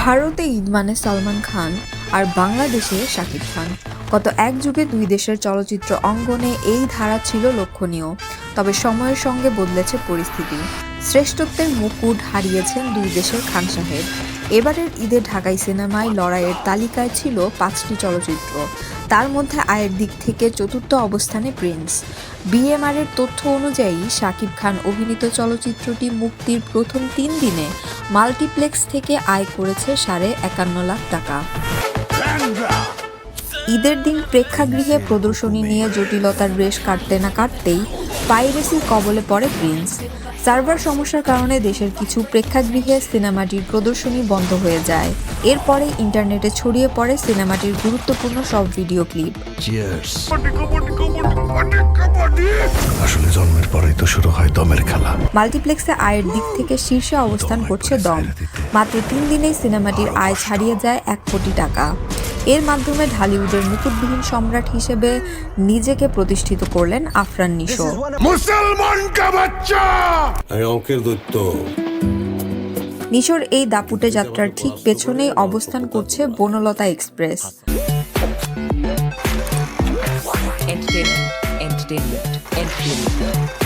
ভারতে ঈদ মানে সালমান খান আর বাংলাদেশে শাকিব খান। গত এক যুগে দুই দেশের চলচ্চিত্র অঙ্গনে এই ধারা ছিল লক্ষণীয়। তবে সময়ের সঙ্গে বদলেছে পরিস্থিতি। শ্রেষ্ঠত্বের মুকুট হারিয়েছেন দুই দেশের খান সাহেব। এবারের ঈদে ঢাকাই সিনেমায় লড়াইয়ের তালিকায় ছিল 5টি চলচ্চিত্র। তার মধ্যে আয়ের দিক থেকে চতুর্থ অবস্থানে প্রিন্স। বিএমআরের তথ্য অনুযায়ী শাকিব খান অভিনীত চলচ্চিত্রটি মুক্তির প্রথম 3 দিনে মাল্টিপ্লেক্স থেকে আয় করেছে 51.5 লাখ টাকা। ঈদের দিন প্রেক্ষাগৃহে প্রদর্শনী নিয়ে জটিলতার রেশ কাটতে না কাটতেই পাইরেসির কবলে পড়ে প্রিন্স। সার্ভার সমস্যার কারণে দেশের কিছু প্রেক্ষাগৃহে সিনেমাটির প্রদর্শনী বন্ধ হয়ে যায়। এরপরে ইন্টারনেটে ছড়িয়ে পড়ে সিনেমাটির গুরুত্বপূর্ণ সব ভিডিও ক্লিপ। আসলে জন্মের পরেই তো শুরু হয় দমের খেলা। মাল্টিপ্লেক্সে আয়ের দিক থেকে শীর্ষে অবস্থান করছে দম। মাত্র 3 দিনেই সিনেমাটির আয় ছাড়িয়ে যায় 1 কোটি টাকা। এর মাধ্যমে ঢালিউডের মুকুটবিহীন সম্রাট হিসেবে নিজেকে প্রতিষ্ঠিত করলেন আফরান নিশো। মুসলমান কা বাচ্চা, আমি অঙ্কের দৈত্য। নিশোর এই দাপুটে যাত্রার ঠিক পেছনেই অবস্থান করছে বনলতা এক্সপ্রেস। entertainment.